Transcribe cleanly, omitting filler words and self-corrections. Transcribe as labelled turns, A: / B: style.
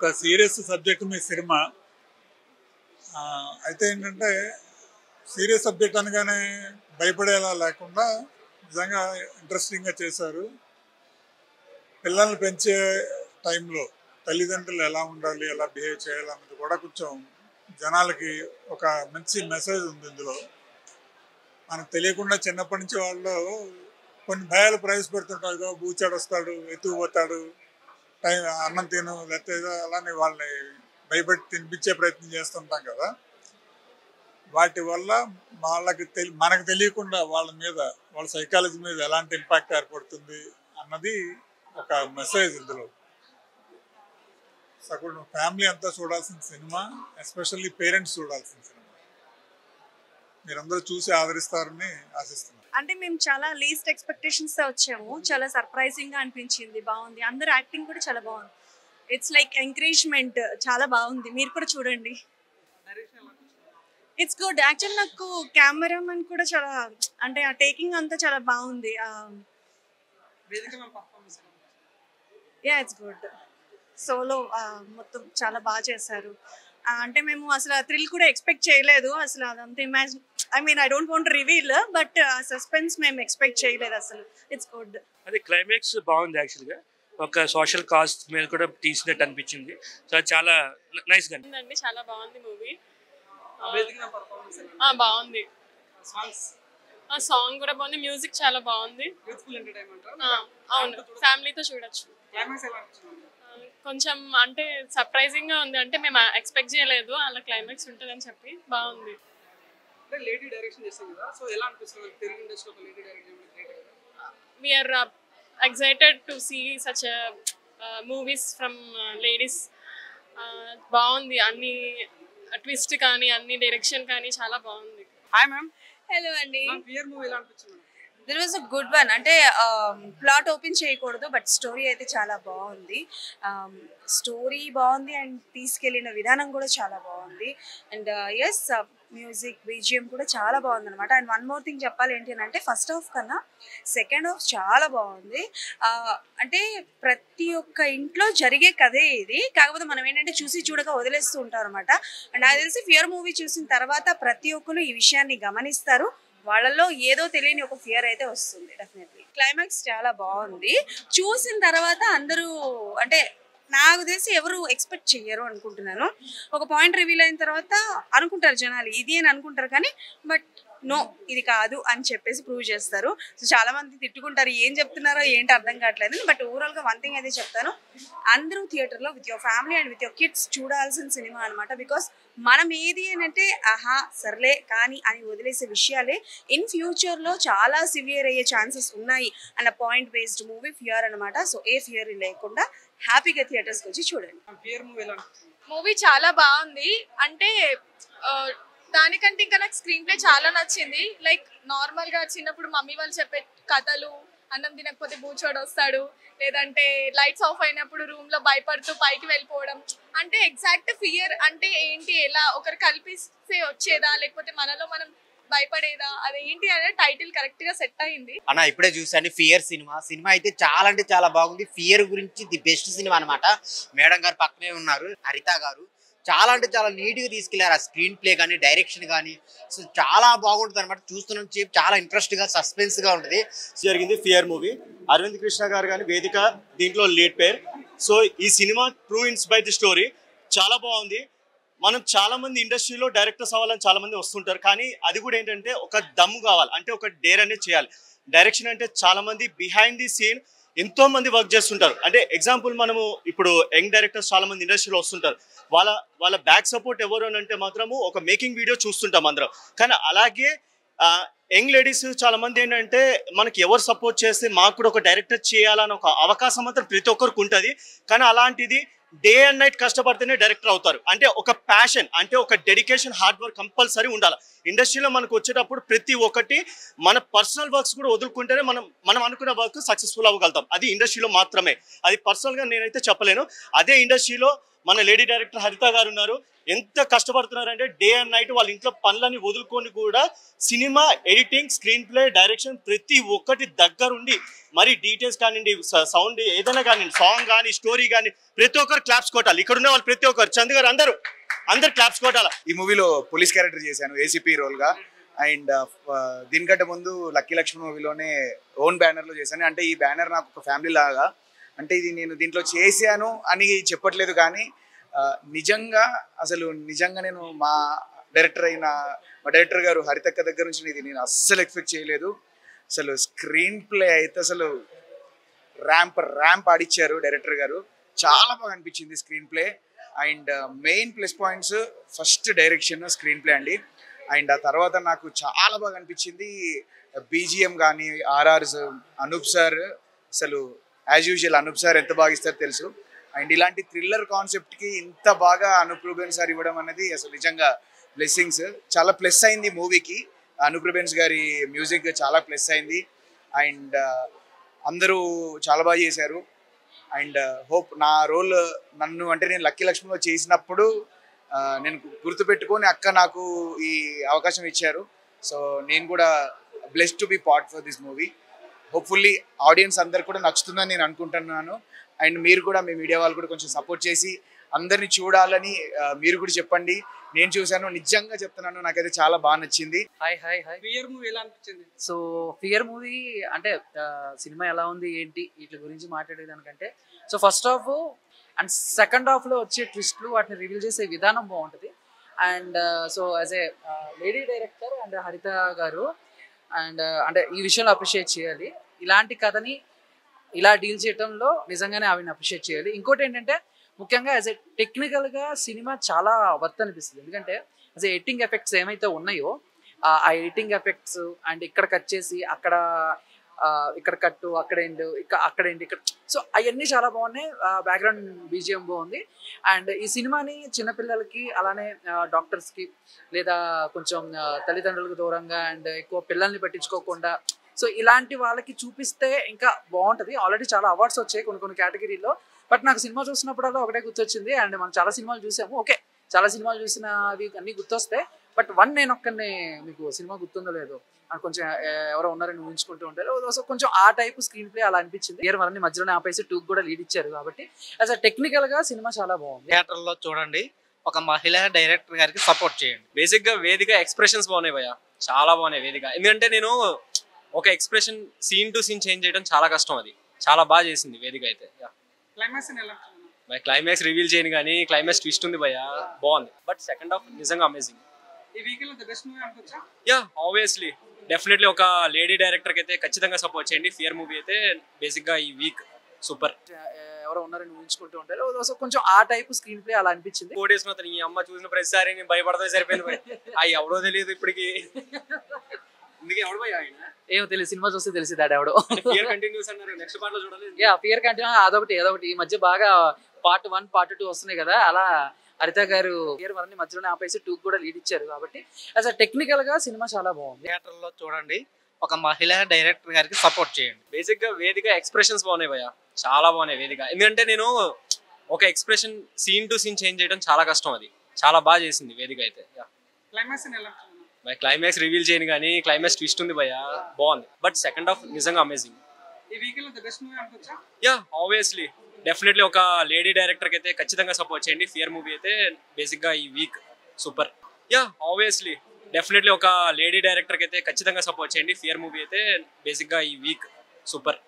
A: ఒక serious subject మీ cinema. అయితే ఏంటంటే సీరియస్ సబ్జెక్ట్ అనగానే భయపడేలా లేకుండా నిజంగా ఇంట్రెస్టింగ్గా చేశారు. పిల్లల్ని పెంచే టైంలో తల్లిదండ్రులు ఎలా ఉండాలి, ఎలా బిహేవ్ చేయాలన్నది కూడా కొంచెం జనాలకి ఒక మంచి మెసేజ్ ఉంది ఇందులో. మనకు తెలియకుండా చిన్నప్పటి నుంచి వాళ్ళు కొన్ని భయాలు ప్రవేశపెడుతుంటారు. బూచాడు వస్తాడు, ఎత్తుకుపోతాడు, టైం అన్నం తిను, లేకపోతే ఏదో అలానే వాళ్ళని భయపెట్టి తినిపించే ప్రయత్నం చేస్తుంటాం కదా. వాటి వల్ల మనకు తెలియకుండా వాళ్ళ మీద, వాళ్ళ సైకాలజీ మీద ఎలాంటి ఇంపాక్ట్ ఏర్పడుతుంది అన్నది ఒక మెసేజ్ ఇందులో. సగం ఫ్యామిలీ అంతా చూడాల్సిన సినిమా, ఎస్పెషల్లీ పేరెంట్స్ చూడాల్సిన సినిమా. మీరందరూ చూసి ఆదరిస్తారని ఆశిస్తున్నాను.
B: అంటే మేము చాలా లీస్ట్ ఎక్స్పెక్టేషన్స్ తో వచ్చాము. చాలా సర్ప్రైజింగ్ గా అనిపించింది, బాగుంది. అందరు యాక్టింగ్ కూడా చాలా బాగుంది. ఇట్స్ లైక్ ఎంకరేజ్మెంట్, చాలా బాగుంది. మీరు కూడా చూడండి. It's good. యాక్చువల్ నాకు కెమెరామెన్ కూడా చాలా, అంటే ఆ టేకింగ్ అంతా చాలా బాగుంది. Yeah, it's good. సోలో మొత్తం చాలా బాగా చేశారు. అంటే మేము అసలు థ్రిల్ కూడా ఎక్స్పెక్ట్ చేయలేదు. అసలు అదంతా I don't want reveal, but suspense మేము ఎక్స్పెక్ట్ చేయలేదు అసలు. It's good.
C: అది క్లైమాక్స్ బాగుంది. యాక్చువల్గా ఒక సోషల్ కాస్ట్ మీద కూడా తీసినట్టు అనిపించింది. సో చాలా నైస్ గా
D: ఉందండి. చాలా బాగుంది మూవీ. బాగుంది. సాంగ్ కూడా బాగుంది. మ్యూజిక్ చాలా బాగుంది. అవును, ఫ్యామిలీతో చూడొచ్చు. కొంచెం అంటే సర్ప్రైజింగ్ గా ఉంది. అంటే మేము ఎక్స్పెక్ట్ చేయలేదు అలా క్లైమాక్స్ ఉంటుందని చెప్పి. బాగుంది. We are excited to see such movies from ladies. బాగుంది. అన్ని ట్విస్ట్ కానీ, అన్ని డైరెక్షన్ కానీ చాలా బాగుంది.
E: Hi ma'am.
B: హలో అండి.
E: మూవీ ఎలా అనిపించింది?
B: That was a good one. అంటే ప్లాట్ ఓపెన్ చేయకూడదు, బట్ స్టోరీ అయితే చాలా బాగుంది. స్టోరీ బాగుంది అండ్ తీసుకెళ్ళిన విధానం కూడా చాలా బాగుంది. అండ్ ఎస్, మ్యూజిక్, బీజిఎం కూడా చాలా బాగుంది అనమాట. అండ్ వన్ మోర్ థింగ్ చెప్పాలి ఏంటి అని అంటే, ఫస్ట్ హాఫ్ కన్నా సెకండ్ హాఫ్ చాలా బాగుంది. అంటే ప్రతి ఒక్క ఇంట్లో జరిగే కథే ఇది. కాకపోతే మనం ఏంటంటే చూసి చూడక వదిలేస్తూ ఉంటాం అనమాట. అండ్ నాకు తెలిసి ఫియర్ మూవీ చూసిన తర్వాత ప్రతి ఒక్కరు ఈ విషయాన్ని గమనిస్తారు. వాళ్ళలో ఏదో తెలియని ఒక ఫియర్ అయితే వస్తుంది డెఫినెట్లీ. క్లైమాక్స్ చాలా బాగుంది. చూసిన తర్వాత అందరూ, అంటే నాకు తెలిసి ఎవరు ఎక్స్పెక్ట్ చెయ్యరు అనుకుంటున్నాను. ఒక పాయింట్ రివీల్ అయిన తర్వాత అనుకుంటారు జనాలు ఇది అని అనుకుంటారు, కానీ బట్ నో, ఇది కాదు అని చెప్పేసి ప్రూవ్ చేస్తారు. సో చాలా మంది తిట్టుకుంటారు, ఏం చెప్తున్నారో ఏంటి అర్థం కావట్లేదు. బట్ ఓవరాల్గా వన్ థింగ్ అయితే చెప్తాను, అందరూ థియేటర్లో with your family and with your kids చూడాల్సిన సినిమా అనమాట. బికాస్ మనం ఏది అని అంటే ఆహా సర్లే కానీ అని వదిలేసే విషయాలే ఇన్ ఫ్యూచర్లో చాలా సివియర్ అయ్యే ఛాన్సెస్ ఉన్నాయి అన్న పాయింట్ బేస్డ్ మూవీ ఫియర్ అనమాట. సో ఏ ఫియర్ లేకుండా హ్యాపీగా థియేటర్స్కి వచ్చి చూడండి.
D: మూవీ చాలా బాగుంది. అంటే దానికంటే ఇంకా నాకు స్క్రీన్ ప్లే చాలా నచ్చింది. లైక్ నార్మల్ గా చిన్నప్పుడు మమ్మీ వాళ్ళు చెప్పే కథలు, అన్నం తినకపోతే బూచోడు వస్తాడు, లేదంటే లైట్స్ ఆఫ్ అయినప్పుడు రూమ్ లో భయపడుతూ పైకి వెళ్ళిపోవడం, అంటే ఎగ్జాక్ట్ ఫియర్ అంటే ఏంటి, ఎలా ఒకరు కల్పిస్తే వచ్చేదా లేకపోతే మనలో మనం భయపడేదా, అదేంటి అనే టైటిల్ కరెక్ట్ గా సెట్ అయింది.
E: అన్న ఇప్పుడే చూసాను ఫియర్ సినిమా అయితే చాలా అంటే చాలా బాగుంది. ఫియర్ గురించి ది బెస్ట్ సినిమా అనమాట. మేడం గారు పక్కనే ఉన్నారు, హరిత గారు. చాలా అంటే చాలా నీట్గా తీసుకెళ్లారు. ఆ స్క్రీన్ ప్లే కానీ, డైరెక్షన్ కానీ, సో చాలా బాగుంటుంది అనమాట. చూస్తున్నాం చాలా ఇంట్రెస్ట్గా, సస్పెన్స్గా ఉంటుంది.
F: జరిగింది ఫియర్ మూవీ. అరవింద్ కృష్ణ గారు కానీ, వేదిక దీంట్లో లీడ్ పేర్. సో ఈ సినిమా ట్రూ ఇన్స్పైర్డ్ స్టోరీ చాలా బాగుంది. మనం చాలా మంది ఇండస్ట్రీలో డైరెక్టర్స్ అవ్వాలని చాలా మంది వస్తుంటారు, కానీ అది కూడా ఏంటంటే ఒక దమ్ము కావాలి, అంటే ఒక డేర్ అనేది చేయాలి. డైరెక్షన్ అంటే చాలా మంది బిహైండ్ ది సీన్ ఎంతో మంది వర్క్ చేస్తుంటారు. అంటే ఎగ్జాంపుల్ మనము ఇప్పుడు యంగ్ డైరెక్టర్స్ చాలా మంది ఇండస్ట్రీలో వస్తుంటారు. వాళ్ళ బ్యాక్ సపోర్ట్ ఎవరు అని అంటే మాత్రము ఒక మేకింగ్ వీడియో చూస్తుంటాం అందరం. కానీ అలాగే యంగ్ లేడీస్ చాలా మంది ఏంటంటే మనకి ఎవరు సపోర్ట్ చేస్తే మాకు కూడా ఒక డైరెక్టర్ చేయాలని ఒక అవకాశం మాత్రం ప్రతి ఒక్కరికి ఉంటుంది. కానీ అలాంటిది డే అండ్ నైట్ కష్టపడితేనే డైరెక్టర్ అవుతారు. అంటే ఒక ప్యాషన్, అంటే ఒక డెడికేషన్, హార్డ్ వర్క్ కంపల్సరీ ఉండాలి. ఇండస్ట్రీలో మనకు వచ్చేటప్పుడు ప్రతి ఒక్కటి మన పర్సనల్ వర్క్స్ కూడా వదులుకుంటేనే మనం అనుకున్న వర్క్ సక్సెస్ఫుల్ అవ్వగలుగుతాం. అది ఇండస్ట్రీలో మాత్రమే. అది పర్సనల్గా నేనైతే చెప్పలేను. అదే ఇండస్ట్రీలో మన లేడీ డైరెక్టర్ హరిత గారు ఉన్నారు. ఎంత కష్టపడుతున్నారంటే డే అండ్ నైట్ వాళ్ళ ఇంట్లో పనులని వదులుకొని కూడా cinema editing, screen play, direction ప్రతి ఒక్కటి దగ్గరుండి మరి డీటెయిల్స్ కానివ్వండి, సౌండ్ ఏదైనా కానివ్వండి, సాంగ్ కానీ, స్టోరీ కానీ ప్రతి ఒక్కరు క్లాప్స్ కొట్టాలి. ఇక్కడ ఉన్న వాళ్ళు ప్రతి ఒక్కరు, చంద్ గారు అందరు క్లాప్స్ కొట్టాలి.
G: ఈ మూవీలో పోలీస్ క్యారెక్టర్ చేశాను, ఏసీపీ రోల్గా. అండ్ దీనికంటే ముందు లక్కీ లక్ష్మణ్ మూవీలోనే ఓన్ బ్యానర్లో చేశాను. అంటే ఈ బ్యానర్ నాకు ఒక ఫ్యామిలీ లాగా. అంటే ఇది నేను దీంట్లో చేశాను అని చెప్పట్లేదు, కానీ నిజంగా నేను మా డైరెక్టర్ గారు హరితక్క దగ్గర నుంచి ఇది నేను అస్సలు ఎక్స్పెక్ట్ చేయలేదు. అసలు స్క్రీన్ ప్లే అయితే అసలు ర్యాంప్ ఆడిచ్చారు డైరెక్టర్ గారు. చాలా బాగా అనిపించింది screen play. And main plus points first direction, screen play అండి. అండ్ ఆ తర్వాత నాకు చాలా బాగా అనిపించింది బీజిఎం కానీ, ఆర్ఆర్స్, అనూప్ సార్. అసలు యాజ్ యూజువల్ అనూప్ సార్ ఎంత బాగా ఇస్తారో తెలుసు. అండ్ ఇలాంటి థ్రిల్లర్ కాన్సెప్ట్కి ఇంత బాగా అనూప్ రూబెన్స్ సార్ ఇవ్వడం అనేది అసలు నిజంగా బ్లెస్సింగ్స్. చాలా ప్లస్ అయింది మూవీకి. అనూప్ రూబెన్స్ గారి మ్యూజిక్ చాలా ప్లస్ అయింది. అండ్ అందరూ చాలా బాగా చేశారు. అండ్ హోప్ నా రోల్ నేను లక్కీ లక్ష్మణ్లో చేసినప్పుడు నేను గుర్తుపెట్టుకొని అక్క నాకు ఈ అవకాశం ఇచ్చారు. సో నేను కూడా blessed to be part for this movie. Hopefully audience అందరు కూడా నచ్చుతుందని నేను అనుకుంటున్నాను. అండ్ మీరు కూడా, మీ మీడియా వాళ్ళు కూడా కొంచెం సపోర్ట్ చేసి అందరినీ చూడాలని మీరు కూడా చెప్పండి. నేను చూశాను, నిజంగా చెప్తున్నాను, నాకైతే చాలా బాగా నచ్చింది.
H: హాయ్ ఫియర్ మూవీ ఎలా అనిపించింది? సో ఫియర్ మూవీ అంటే సినిమా ఎలా ఉంది ఏంటి వీటి గురించి మాట్లాడేదానికంటే, so first half and second హాఫ్లో వచ్చే ట్విస్ట్లు వాటిని రివీల్ చేసే విధానం బాగుంటుంది. And so as a lady director and Haritha గారు అండ్ అంటే ఈ విషయంలో అప్రిషియేట్ చేయాలి. ఇలాంటి కథని ఇలా డీల్ చేయడంలో నిజంగానే ఆవిడని అప్రిషియేట్ చేయాలి. ఇంకోటి ఏంటంటే ముఖ్యంగా యాజ్ ఏ టెక్నికల్గా సినిమా చాలా వర్త్ అనిపిస్తుంది. ఎందుకంటే యాజ్ ఏ ఎడిటింగ్ ఎఫెక్ట్స్ ఏమైతే ఉన్నాయో ఆ ఎడిటింగ్ ఎఫెక్ట్స్ అండ్ ఇక్కడ కట్ చేసి ఇక్కడ కట్టు, అక్కడ ఇక్కడ సో అవన్నీ చాలా బాగున్నాయి. బ్యాక్గ్రౌండ్ బీజిఎం బాగుంది. అండ్ ఈ సినిమాని చిన్నపిల్లలకి అలానే డాక్టర్స్కి లేదా కొంచెం తల్లిదండ్రులకు దూరంగా అండ్ ఎక్కువ పిల్లల్ని పట్టించుకోకుండా సో ఇలాంటి వాళ్ళకి చూపిస్తే ఇంకా బాగుంటుంది. ఆల్రెడీ చాలా అవార్డ్స్ వచ్చాయి కొన్ని కేటగిరీలో. బట్ నాకు సినిమా చూసినప్పుడల్లా ఒకటే గుర్తొచ్చింది. అండ్ మనం చాలా సినిమాలు చూసాము, ఓకే చాలా సినిమాలు చూసినవి అన్నీ గుర్తొస్తాయి. బట్ నేను ఒక్కనే మీకు సినిమా గుర్తుందో లేదో అని కొంచెం ఎవరో ఉన్నారని ఊహించుకుంటూ ఉంటారు. సో కొంచెం ఆ టైప్ స్క్రీన్ ప్లే అలా అనిపించింది. ఇయర్ వరల్ని మధ్యలోనే ఆపేసి 2 కూడా లీడ్ ఇచ్చారు. కాబట్టి యాజ్ అ టెక్నికల్గా సినిమా చాలా బాగుంది.
I: థియేటర్లో చూడండి, ఒక మహిళా డైరెక్టర్ గారికి సపోర్ట్ చేయండి. బేసిక్గా వేదిక ఎక్స్ప్రెషన్స్ బాగున్నాయి భయ్య, చాలా బాగున్నాయి వేదిక. ఎందుకంటే నేను ఒక expression scene to scene change చేయడం చాలా కష్టం, అది చాలా బాగా చేసింది వేదిక అయితే. క్లైమాక్స్ రివీల్ చేయను కానీ క్లైమాక్స్ ట్విస్ట్ ఉంది భయ్య, బాగుంది. బట్ సెకండ్ హాఫ్ నిజంగా అమేజింగ్. యా ఆబ్వియస్లీ డెఫినెట్లీ ఒక లేడీ డైరెక్టర్కి అయితే ఖచ్చితంగా సపోర్ట్ చేయండి. ఫియర్ మూవీ అయితే బేసిక్గా ఈ వీక్ సూపర్.
H: ఎవరో ఉన్నారని ఊహించుకుంటూ ఉంటారు. సో కొంచెం ఆ టైప్ స్క్రీన్ ప్లే అలా అనిపించింది.
C: 4 days మాత్రం ఈ అమ్మ చూసిన ప్రతిసారి నేను భయపడతా సరిపోయింది. అవి ఎవడో తెలియదు ఇప్పటికి. ఇందుకే ఎవడు భయ ఆయన
H: ఏమో తెలియదు, సినిమా చూస్తే తెలిసింది ఆడ ఎవడో.
C: ఫియర్ కంటిన్యూస్ అన్నారు, నెక్స్ట్ పార్ట్ లో చూడాలి.
H: యా ఫియర్ కంటిన్యూ అదొకటి ఈ మధ్య బాగా పార్ట్ 1 పార్ట్ 2 వస్తున్నాయి కదా, అలా హరిత గారు ఇయర్ వరల్ని మధ్యలోనే ఆపేసి 2 కూడా లీడ్ ఇచ్చారు. కాబట్టి యాజ్ అ టెక్నికల్గా సినిమా చాలా బాగుంది.
I: థియేటర్లో చూడండి, ఒక మహిళా డైరెక్టర్ గారికి సపోర్ట్ చేయండి.
C: బేసిక్గా వేదిక ఎక్స్ప్రెషన్స్ బాగున్నాయి భయ్య, చాలా బాగున్నాయి వేదిక. ఎందుకంటే నేను ఒక expression scene to scene change చేయడం చాలా కష్టం, అది చాలా బాగా చేసింది వేదిక అయితే. క్లైమాక్స్ రివీల్ చేయను కానీ క్లైమాక్స్ ట్విస్ట్ ఉంది భయ్య, బాగుంది. బట్ సెకండ్ హాఫ్ నిజంగా అమేజింగ్. యా ఆబ్వియస్లీ డెఫినెట్లీ ఒక లేడీ డైరెక్టర్కి అయితే ఖచ్చితంగా సపోర్ట్ చేయండి. ఫియర్ మూవీ అయితే బేసిక్గా ఈ week super. Yeah obviously definitely ఒక లేడీ డైరెక్టర్కి అయితే ఖచ్చితంగా సపోర్ట్ చేయండి. ఫియర్ మూవీ అయితే బేసిక్గా ఈ వీక్ సూపర్.